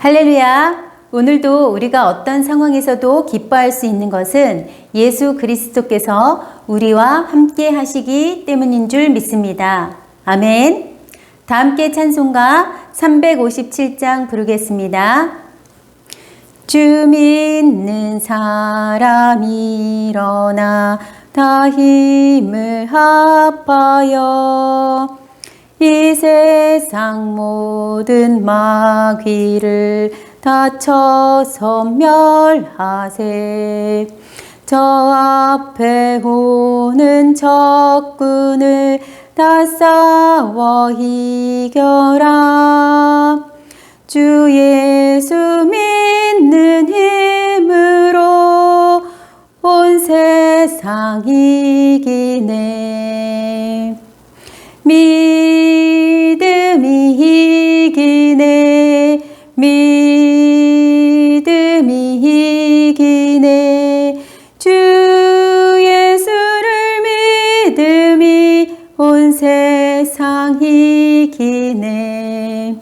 할렐루야! 오늘도 우리가 어떤 상황에서도 기뻐할 수 있는 것은 예수 그리스도께서 우리와 함께 하시기 때문인 줄 믿습니다. 아멘. 다 함께 찬송가 357장 부르겠습니다. 주 믿는 사람 일어나 다 힘을 합하여 이 세상 모든 마귀를 다 쳐서 멸하세. 저 앞에 오는 적군을 다 싸워 이겨라. 주 예수 믿는 힘으로 온 세상 이기네. 믿음이 이기네. 믿음이 이기네. 주 예수를 믿음이 온 세상 이기네.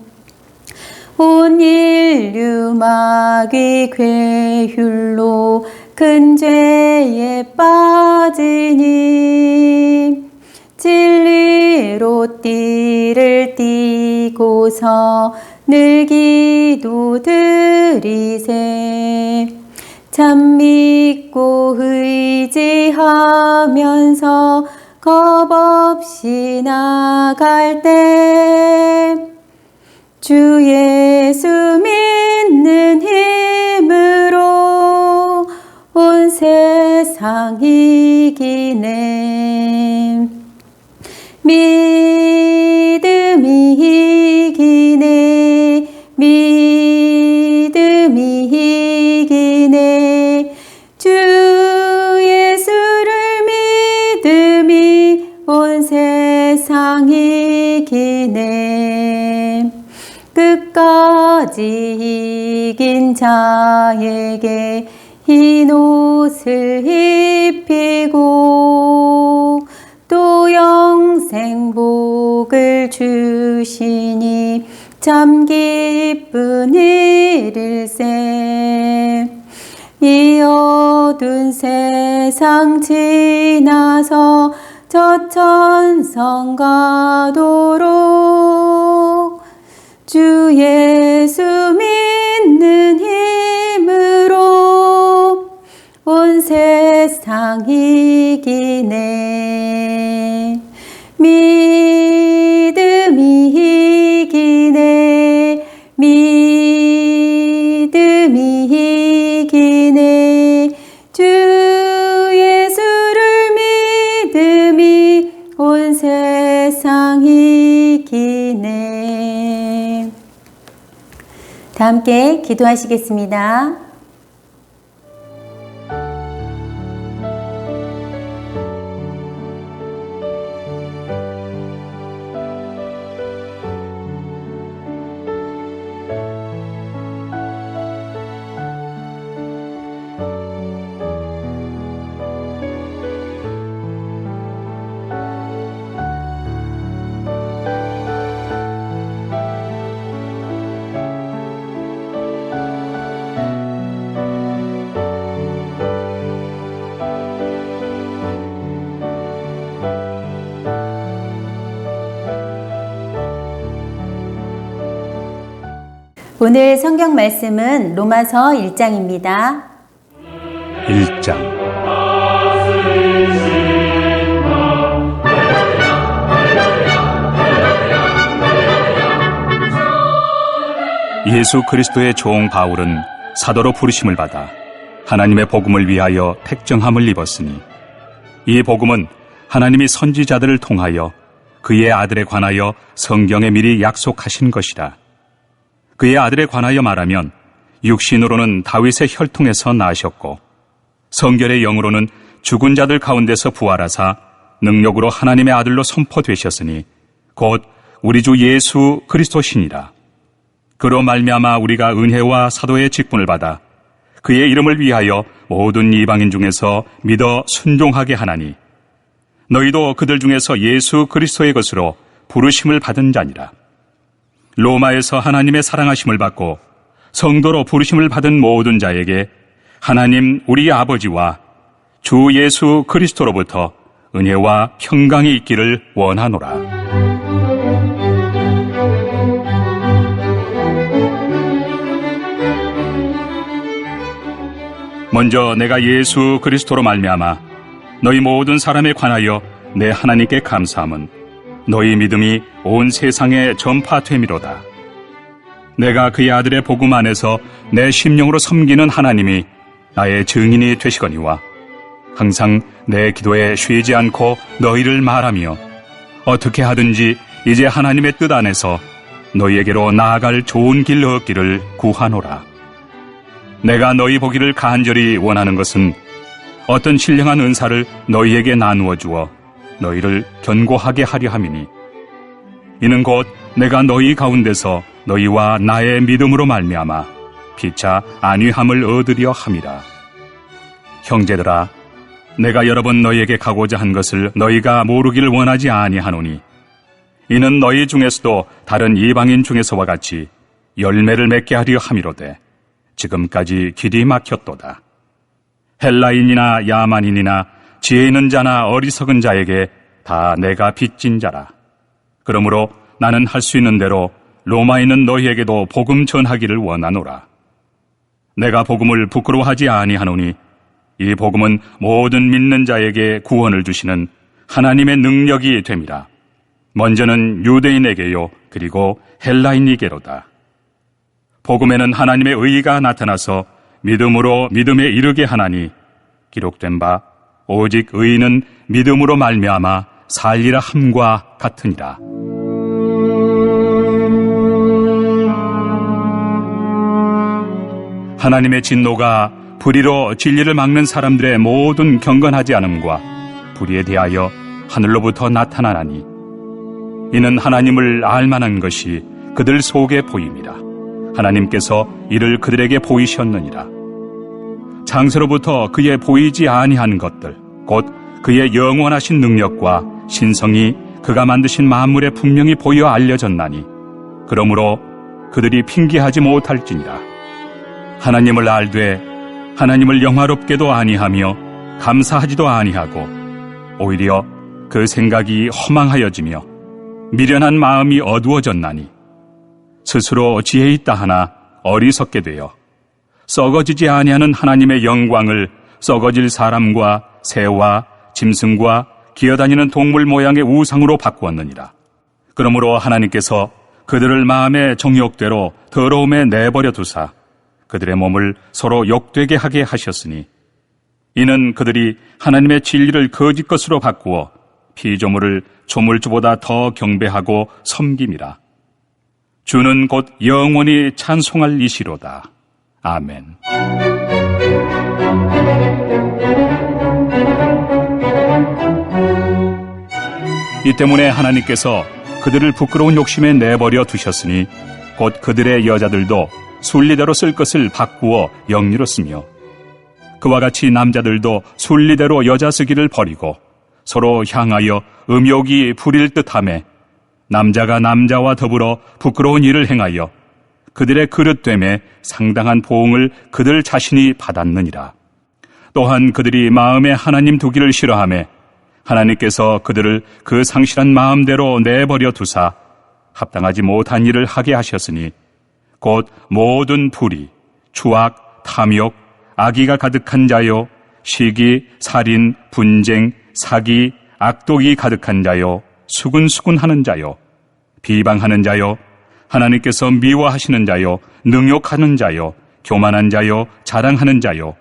온 인류 마귀 괴율로 큰 죄에 빠지니 진리로 띠를 띠고서 늘 기도드리세. 참 믿고 의지하면서 겁 없이 나갈 때 주 예수 믿는 힘으로 온 세상 이기네. 믿음이 이기네. 믿음이 이기네. 주 예수를 믿음이 온 세상 이기네. 끝까지 이긴 자에게 흰 옷을 입히고 또 영생 복을 주시니 참 기쁜 일일세. 이 어두운 세상 지나서 저 천성 가도록 주 예수 믿는 힘으로 온 세상 이기네. 믿음이 이기네. 믿음이 이기네. 주 예수를 믿음이 온 세상 이기네. 다 함께 기도하시겠습니다. 오늘 성경 말씀은 로마서 1장입니다. 1장 예수 그리스도의 종 바울은 사도로 부르심을 받아 하나님의 복음을 위하여 택정함을 입었으니 이 복음은 하나님이 선지자들을 통하여 그의 아들에 관하여 성경에 미리 약속하신 것이라. 그의 아들에 관하여 말하면 육신으로는 다윗의 혈통에서 나셨고 성결의 영으로는 죽은 자들 가운데서 부활하사 능력으로 하나님의 아들로 선포되셨으니 곧 우리 주 예수 그리스도시니라. 그로 말미암아 우리가 은혜와 사도의 직분을 받아 그의 이름을 위하여 모든 이방인 중에서 믿어 순종하게 하나니 너희도 그들 중에서 예수 그리스도의 것으로 부르심을 받은 자니라. 로마에서 하나님의 사랑하심을 받고 성도로 부르심을 받은 모든 자에게 하나님 우리 아버지와 주 예수 그리스도로부터 은혜와 평강이 있기를 원하노라. 먼저 내가 예수 그리스도로 말미암아 너희 모든 사람에 관하여 내 하나님께 감사함은 너희 믿음이 온 세상에 전파됨이로다. 내가 그의 아들의 복음 안에서 내 심령으로 섬기는 하나님이 나의 증인이 되시거니와 항상 내 기도에 쉬지 않고 너희를 말하며 어떻게 하든지 이제 하나님의 뜻 안에서 너희에게로 나아갈 좋은 길 얻기를 구하노라. 내가 너희 보기를 간절히 원하는 것은 어떤 신령한 은사를 너희에게 나누어 주어 너희를 견고하게 하려 함이니 이는 곧 내가 너희 가운데서 너희와 나의 믿음으로 말미암아 피차 안위함을 얻으려 함이라. 형제들아, 내가 여러 번 너희에게 가고자 한 것을 너희가 모르기를 원하지 아니하노니 이는 너희 중에서도 다른 이방인 중에서와 같이 열매를 맺게 하려 함이로되 지금까지 길이 막혔도다. 헬라인이나 야만인이나 지혜 있는 자나 어리석은 자에게 다 내가 빚진 자라. 그러므로 나는 할 수 있는 대로 로마에 있는 너희에게도 복음 전하기를 원하노라. 내가 복음을 부끄러워하지 아니하노니 이 복음은 모든 믿는 자에게 구원을 주시는 하나님의 능력이 됨이라. 먼저는 유대인에게요 그리고 헬라인에게로다. 복음에는 하나님의 의가 나타나서 믿음으로 믿음에 이르게 하나니 기록된 바 오직 의인은 믿음으로 말미암아 살리라 함과 같으니라. 하나님의 진노가 불의로 진리를 막는 사람들의 모든 경건하지 않음과 불의에 대하여 하늘로부터 나타나나니 이는 하나님을 알만한 것이 그들 속에 보임이라. 하나님께서 이를 그들에게 보이셨느니라. 창세로부터 그의 보이지 아니한 것들 곧 그의 영원하신 능력과 신성이 그가 만드신 만물에 분명히 보여 알려졌나니 그러므로 그들이 핑계하지 못할지니라. 하나님을 알되 하나님을 영화롭게도 아니하며 감사하지도 아니하고 오히려 그 생각이 허망하여지며 미련한 마음이 어두워졌나니 스스로 지혜 있다 하나 어리석게 되어 썩어지지 아니하는 하나님의 영광을 썩어질 사람과 새와 짐승과 기어다니는 동물 모양의 우상으로 바꾸었느니라. 그러므로 하나님께서 그들을 마음의 정욕대로 더러움에 내버려 두사 그들의 몸을 서로 욕되게 하게 하셨으니 이는 그들이 하나님의 진리를 거짓 것으로 바꾸어 피조물을 조물주보다 더 경배하고 섬김이라. 주는 곧 영원히 찬송할 이시로다. 아멘. 이 때문에 하나님께서 그들을 부끄러운 욕심에 내버려 두셨으니 곧 그들의 여자들도 순리대로 쓸 것을 바꾸어 영리로 쓰며 그와 같이 남자들도 순리대로 여자 쓰기를 버리고 서로 향하여 음욕이 부릴 듯하며 남자가 남자와 더불어 부끄러운 일을 행하여 그들의 그릇됨에 상당한 보응을 그들 자신이 받았느니라. 또한 그들이 마음에 하나님 두기를 싫어하며 하나님께서 그들을 그 상실한 마음대로 내버려 두사 합당하지 못한 일을 하게 하셨으니 곧 모든 불의, 추악, 탐욕, 악의가 가득한 자요, 시기, 살인, 분쟁, 사기, 악독이 가득한 자요, 수근수근하는 자요, 비방하는 자요, 하나님께서 미워하시는 자요, 능욕하는 자요, 교만한 자요, 자랑하는 자요,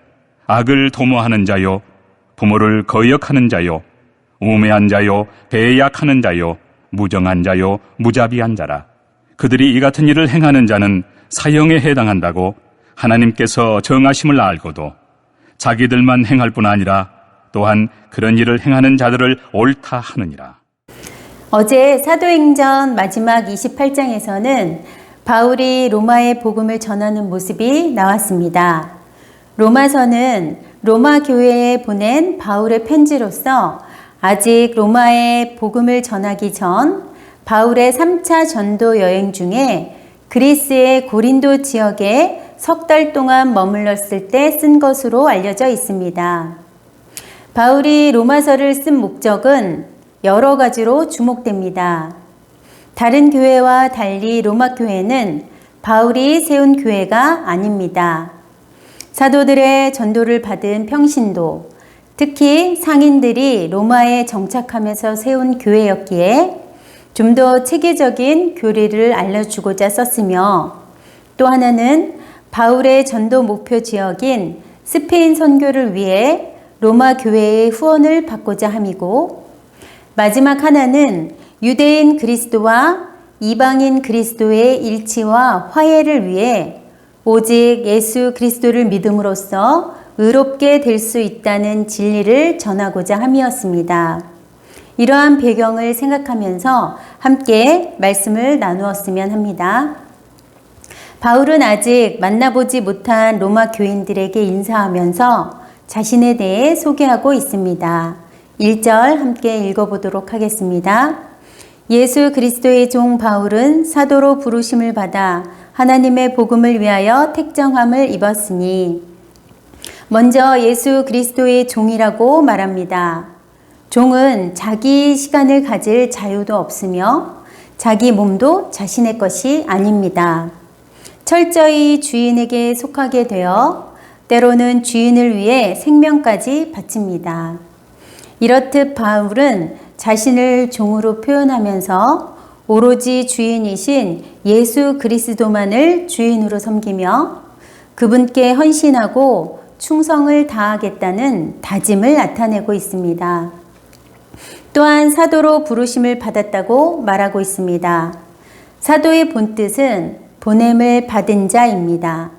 악을 도모하는 자요, 부모를 거역하는 자요, 우매한 자요, 배약하는 자요, 무정한 자요, 무자비한 자라. 그들이 이 같은 일을 행하는 자는 사형에 해당한다고 하나님께서 정하심을 알고도 자기들만 행할 뿐 아니라 또한 그런 일을 행하는 자들을 옳다 하느니라. 어제 사도행전 마지막 28장에서는 바울이 로마의 복음을 전하는 모습이 나왔습니다. 로마서는 로마 교회에 보낸 바울의 편지로서 아직 로마에 복음을 전하기 전 바울의 3차 전도 여행 중에 그리스의 고린도 지역에 석 달 동안 머물렀을 때 쓴 것으로 알려져 있습니다. 바울이 로마서를 쓴 목적은 여러 가지로 주목됩니다. 다른 교회와 달리 로마 교회는 바울이 세운 교회가 아닙니다. 사도들의 전도를 받은 평신도, 특히 상인들이 로마에 정착하면서 세운 교회였기에 좀 더 체계적인 교리를 알려주고자 썼으며, 또 하나는 바울의 전도 목표 지역인 스페인 선교를 위해 로마 교회의 후원을 받고자 함이고, 마지막 하나는 유대인 그리스도와 이방인 그리스도의 일치와 화해를 위해 오직 예수 그리스도를 믿음으로써 의롭게 될 수 있다는 진리를 전하고자 함이었습니다. 이러한 배경을 생각하면서 함께 말씀을 나누었으면 합니다. 바울은 아직 만나보지 못한 로마 교인들에게 인사하면서 자신에 대해 소개하고 있습니다. 1절 함께 읽어보도록 하겠습니다. 예수 그리스도의 종 바울은 사도로 부르심을 받아 하나님의 복음을 위하여 택정함을 입었으니, 먼저 예수 그리스도의 종이라고 말합니다. 종은 자기 시간을 가질 자유도 없으며 자기 몸도 자신의 것이 아닙니다. 철저히 주인에게 속하게 되어 때로는 주인을 위해 생명까지 바칩니다. 이렇듯 바울은 자신을 종으로 표현하면서 오로지 주인이신 예수 그리스도만을 주인으로 섬기며 그분께 헌신하고 충성을 다하겠다는 다짐을 나타내고 있습니다. 또한 사도로 부르심을 받았다고 말하고 있습니다. 사도의 본뜻은 보냄을 받은 자입니다.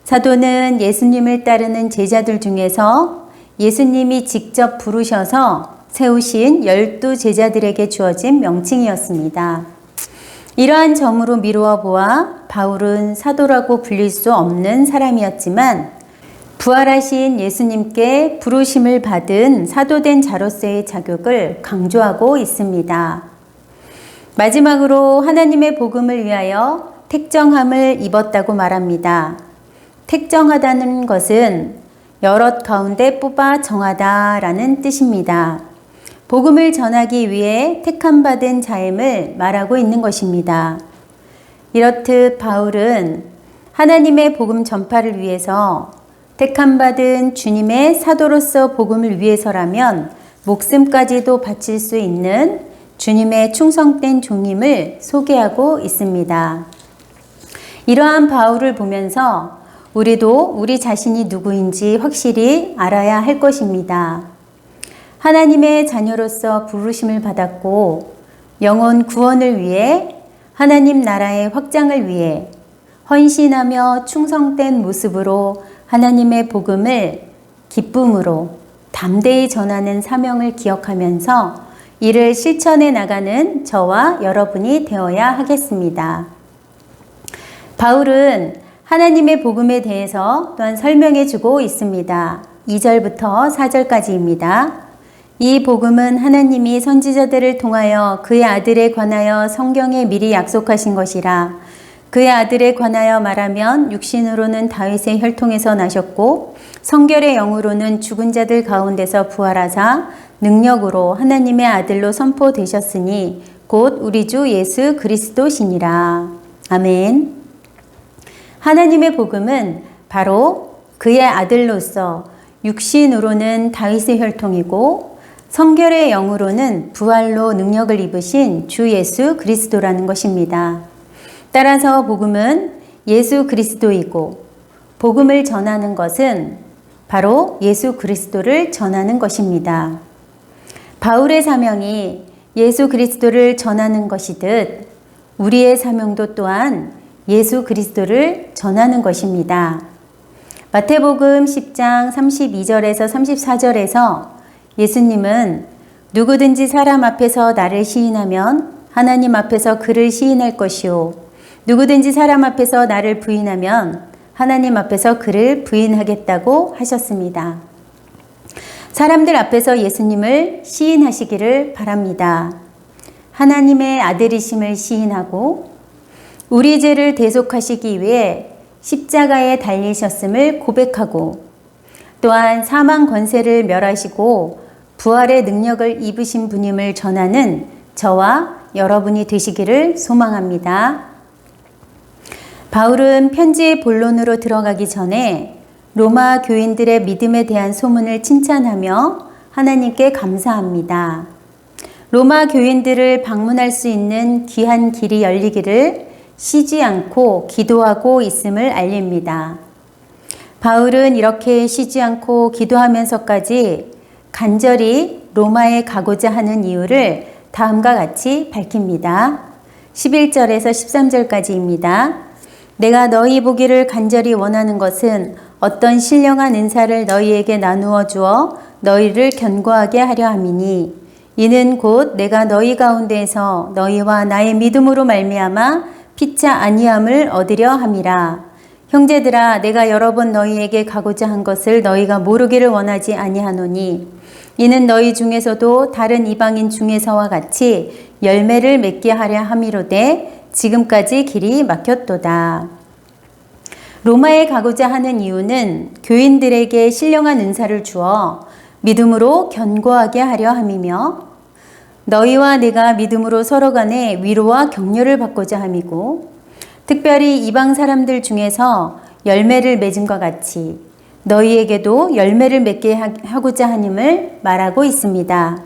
사도는 예수님을 따르는 제자들 중에서 예수님이 직접 부르셔서 세우신 12 제자들에게 주어진 명칭이었습니다. 이러한 점으로 미루어 보아 바울은 사도라고 불릴 수 없는 사람이었지만, 부활하신 예수님께 부르심을 받은 사도된 자로서의 자격을 강조하고 있습니다. 마지막으로 하나님의 복음을 위하여 택정함을 입었다고 말합니다. 택정하다는 것은 여럿 가운데 뽑아 정하다라는 뜻입니다. 복음을 전하기 위해 택함받은 자임을 말하고 있는 것입니다. 이렇듯 바울은 하나님의 복음 전파를 위해서 택함받은 주님의 사도로서 복음을 위해서라면 목숨까지도 바칠 수 있는 주님의 충성된 종임을 소개하고 있습니다. 이러한 바울을 보면서 우리도 우리 자신이 누구인지 확실히 알아야 할 것입니다. 하나님의 자녀로서 부르심을 받았고 영혼 구원을 위해 하나님 나라의 확장을 위해 헌신하며 충성된 모습으로 하나님의 복음을 기쁨으로 담대히 전하는 사명을 기억하면서 이를 실천해 나가는 저와 여러분이 되어야 하겠습니다. 바울은 하나님의 복음에 대해서 또한 설명해 주고 있습니다. 2절부터 4절까지입니다. 이 복음은 하나님이 선지자들을 통하여 그의 아들에 관하여 성경에 미리 약속하신 것이라. 그의 아들에 관하여 말하면 육신으로는 다윗의 혈통에서 나셨고 성결의 영으로는 죽은 자들 가운데서 부활하사 능력으로 하나님의 아들로 선포되셨으니 곧 우리 주 예수 그리스도시니라. 아멘. 하나님의 복음은 바로 그의 아들로서 육신으로는 다윗의 혈통이고 성결의 영으로는 부활로 능력을 입으신 주 예수 그리스도라는 것입니다. 따라서 복음은 예수 그리스도이고 복음을 전하는 것은 바로 예수 그리스도를 전하는 것입니다. 바울의 사명이 예수 그리스도를 전하는 것이듯 우리의 사명도 또한 예수 그리스도를 전하는 것입니다. 마태복음 10장 32절에서 34절에서 예수님은 누구든지 사람 앞에서 나를 시인하면 하나님 앞에서 그를 시인할 것이요 누구든지 사람 앞에서 나를 부인하면 하나님 앞에서 그를 부인하겠다고 하셨습니다. 사람들 앞에서 예수님을 시인하시기를 바랍니다. 하나님의 아들이심을 시인하고 우리 죄를 대속하시기 위해 십자가에 달리셨음을 고백하고 또한 사망 권세를 멸하시고 부활의 능력을 입으신 분임을 전하는 저와 여러분이 되시기를 소망합니다. 바울은 편지의 본론으로 들어가기 전에 로마 교인들의 믿음에 대한 소문을 칭찬하며 하나님께 감사합니다. 로마 교인들을 방문할 수 있는 귀한 길이 열리기를 쉬지 않고 기도하고 있음을 알립니다. 바울은 이렇게 쉬지 않고 기도하면서까지 간절히 로마에 가고자 하는 이유를 다음과 같이 밝힙니다. 11절에서 13절까지입니다. 내가 너희 보기를 간절히 원하는 것은 어떤 신령한 은사를 너희에게 나누어 주어 너희를 견고하게 하려 함이니 이는 곧 내가 너희 가운데에서 너희와 나의 믿음으로 말미암아 피차 아니함을 얻으려 함이라. 형제들아, 내가 여러 번 너희에게 가고자 한 것을 너희가 모르기를 원하지 아니하노니 이는 너희 중에서도 다른 이방인 중에서와 같이 열매를 맺게 하려 함이로되 지금까지 길이 막혔도다. 로마에 가고자 하는 이유는 교인들에게 신령한 은사를 주어 믿음으로 견고하게 하려 함이며 너희와 내가 믿음으로 서로 간에 위로와 격려를 받고자 함이고 특별히 이방 사람들 중에서 열매를 맺음과 같이 너희에게도 열매를 맺게 하고자 하님을 말하고 있습니다.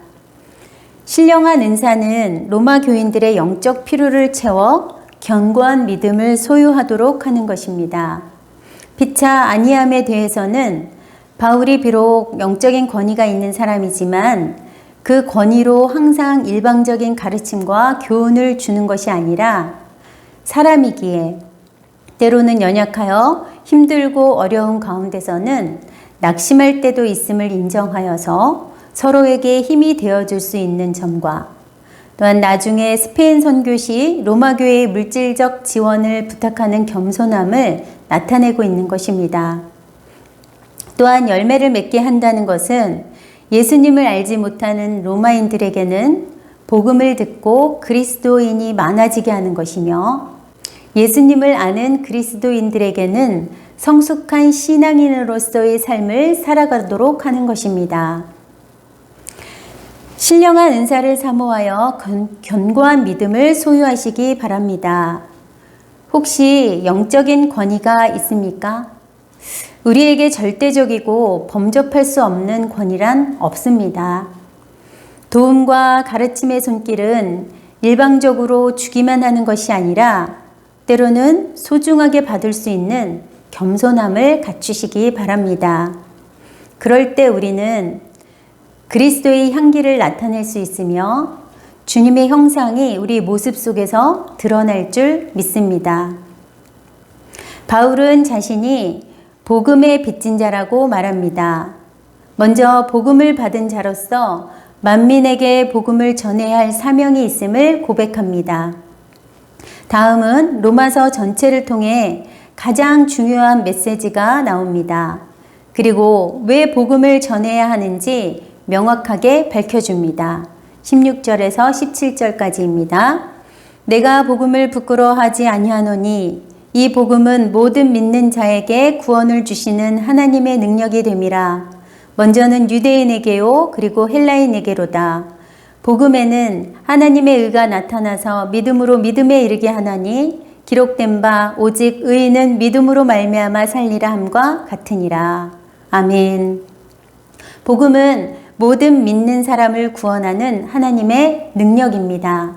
신령한 은사는 로마 교인들의 영적 필요를 채워 견고한 믿음을 소유하도록 하는 것입니다. 피차 아니함에 대해서는 바울이 비록 영적인 권위가 있는 사람이지만 그 권위로 항상 일방적인 가르침과 교훈을 주는 것이 아니라 사람이기에 때로는 연약하여 힘들고 어려운 가운데서는 낙심할 때도 있음을 인정하여서 서로에게 힘이 되어줄 수 있는 점과 또한 나중에 스페인 선교 시 로마 교회의 물질적 지원을 부탁하는 겸손함을 나타내고 있는 것입니다. 또한 열매를 맺게 한다는 것은 예수님을 알지 못하는 로마인들에게는 복음을 듣고 그리스도인이 많아지게 하는 것이며 예수님을 아는 그리스도인들에게는 성숙한 신앙인으로서의 삶을 살아가도록 하는 것입니다. 신령한 은사를 사모하여 견고한 믿음을 소유하시기 바랍니다. 혹시 영적인 권위가 있습니까? 우리에게 절대적이고 범접할 수 없는 권위란 없습니다. 도움과 가르침의 손길은 일방적으로 주기만 하는 것이 아니라 때로는 소중하게 받을 수 있는 겸손함을 갖추시기 바랍니다. 그럴 때 우리는 그리스도의 향기를 나타낼 수 있으며 주님의 형상이 우리 모습 속에서 드러날 줄 믿습니다. 바울은 자신이 복음의 빚진 자라고 말합니다. 먼저 복음을 받은 자로서 만민에게 복음을 전해야 할 사명이 있음을 고백합니다. 다음은 로마서 전체를 통해 가장 중요한 메시지가 나옵니다. 그리고 왜 복음을 전해야 하는지 명확하게 밝혀줍니다. 16절에서 17절까지입니다. 내가 복음을 부끄러워하지 아니하노니 이 복음은 모든 믿는 자에게 구원을 주시는 하나님의 능력이 됨이라. 먼저는 유대인에게요 그리고 헬라인에게로다. 복음에는 하나님의 의가 나타나서 믿음으로 믿음에 이르게 하나니 기록된 바 오직 의인은 믿음으로 말미암아 살리라 함과 같으니라. 아멘. 복음은 모든 믿는 사람을 구원하는 하나님의 능력입니다.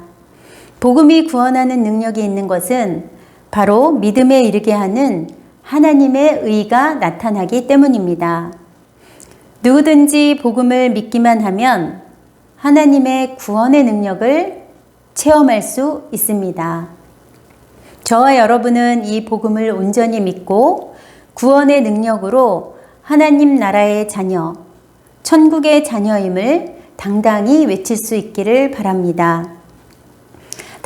복음이 구원하는 능력이 있는 것은 바로 믿음에 이르게 하는 하나님의 의가 나타나기 때문입니다. 누구든지 복음을 믿기만 하면 하나님의 구원의 능력을 체험할 수 있습니다. 저와 여러분은 이 복음을 온전히 믿고 구원의 능력으로 하나님 나라의 자녀, 천국의 자녀임을 당당히 외칠 수 있기를 바랍니다.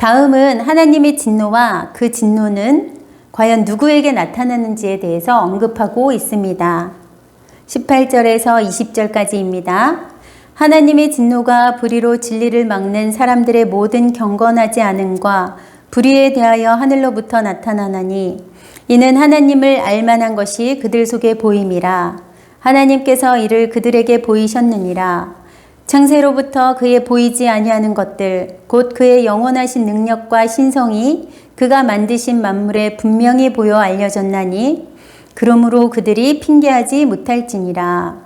다음은 하나님의 진노와 그 진노는 과연 누구에게 나타나는지에 대해서 언급하고 있습니다. 18절에서 20절까지입니다. 하나님의 진노가 불의로 진리를 막는 사람들의 모든 경건하지 않음과 불의에 대하여 하늘로부터 나타나나니 이는 하나님을 알만한 것이 그들 속에 보임이라. 하나님께서 이를 그들에게 보이셨느니라. 창세로부터 그의 보이지 아니하는 것들 곧 그의 영원하신 능력과 신성이 그가 만드신 만물에 분명히 보여 알려졌나니 그러므로 그들이 핑계하지 못할지니라.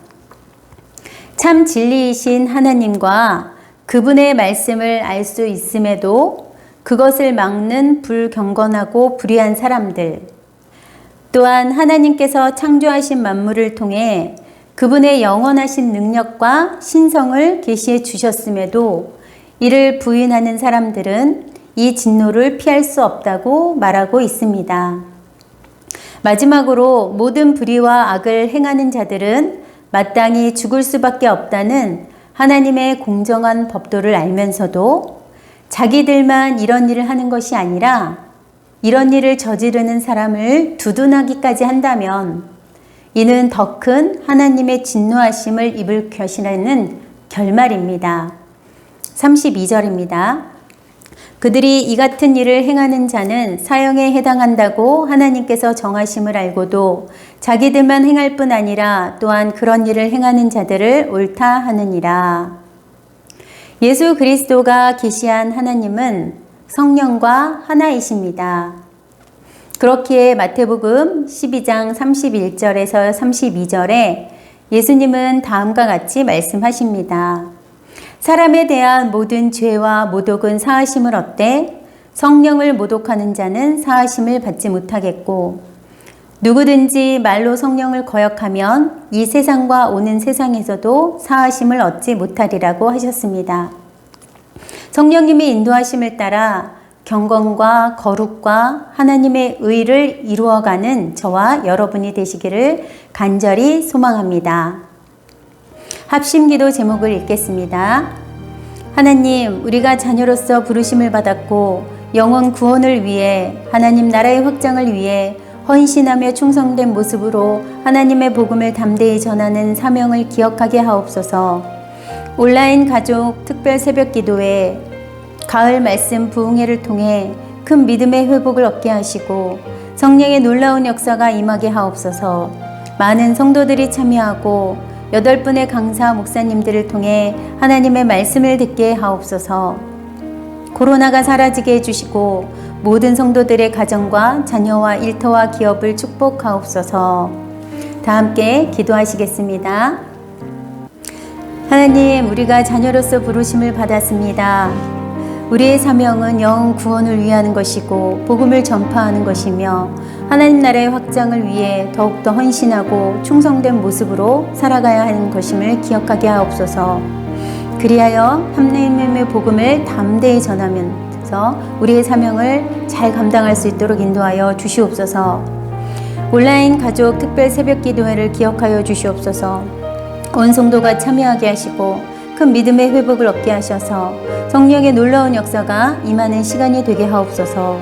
참 진리이신 하나님과 그분의 말씀을 알 수 있음에도 그것을 막는 불경건하고 불의한 사람들, 또한 하나님께서 창조하신 만물을 통해 그분의 영원하신 능력과 신성을 계시해 주셨음에도 이를 부인하는 사람들은 이 진노를 피할 수 없다고 말하고 있습니다. 마지막으로 모든 불의와 악을 행하는 자들은 마땅히 죽을 수밖에 없다는 하나님의 공정한 법도를 알면서도 자기들만 이런 일을 하는 것이 아니라 이런 일을 저지르는 사람을 두둔하기까지 한다면 이는 더 큰 하나님의 진노하심을 입을 것이라는 결말입니다. 32절입니다. 그들이 이 같은 일을 행하는 자는 사형에 해당한다고 하나님께서 정하심을 알고도 자기들만 행할 뿐 아니라 또한 그런 일을 행하는 자들을 옳다 하느니라. 예수 그리스도가 계시한 하나님은 성령과 하나이십니다. 그렇기에 마태복음 12장 31절에서 32절에 예수님은 다음과 같이 말씀하십니다. 사람에 대한 모든 죄와 모독은 사하심을 얻되 성령을 모독하는 자는 사하심을 받지 못하겠고 누구든지 말로 성령을 거역하면 이 세상과 오는 세상에서도 사하심을 얻지 못하리라고 하셨습니다. 성령님의 인도하심을 따라 경건과 거룩과 하나님의 의를 이루어가는 저와 여러분이 되시기를 간절히 소망합니다. 합심기도 제목을 읽겠습니다. 하나님, 우리가 자녀로서 부르심을 받았고 영혼 구원을 위해 하나님 나라의 확장을 위해 헌신하며 충성된 모습으로 하나님의 복음을 담대히 전하는 사명을 기억하게 하옵소서. 온라인 가족 특별 새벽 기도회 가을 말씀 부흥회를 통해 큰 믿음의 회복을 얻게 하시고 성령의 놀라운 역사가 임하게 하옵소서. 많은 성도들이 참여하고 8분의 강사 목사님들을 통해 하나님의 말씀을 듣게 하옵소서. 코로나가 사라지게 해주시고 모든 성도들의 가정과 자녀와 일터와 기업을 축복하옵소서. 다 함께 기도하시겠습니다. 하나님, 우리가 자녀로서 부르심을 받았습니다. 우리의 사명은 영혼 구원을 위하는 것이고 복음을 전파하는 것이며 하나님 나라의 확장을 위해 더욱더 헌신하고 충성된 모습으로 살아가야 하는 것임을 기억하게 하옵소서. 그리하여 하나님의 복음을 담대히 전하면서 우리의 사명을 잘 감당할 수 있도록 인도하여 주시옵소서. 온라인 가족 특별 새벽 기도회를 기억하여 주시옵소서. 온 성도가 참여하게 하시고 큰 믿음의 회복을 얻게 하셔서 성령의 놀라운 역사가 임하는 시간이 되게 하옵소서.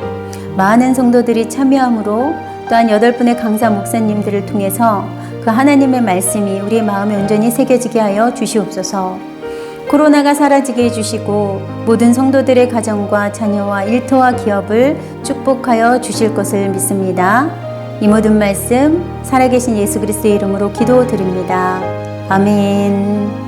많은 성도들이 참여함으로 또한 8분의 강사 목사님들을 통해서 그 하나님의 말씀이 우리의 마음에 온전히 새겨지게 하여 주시옵소서. 코로나가 사라지게 해주시고 모든 성도들의 가정과 자녀와 일터와 기업을 축복하여 주실 것을 믿습니다. 이 모든 말씀 살아계신 예수 그리스도의 이름으로 기도드립니다. 아멘.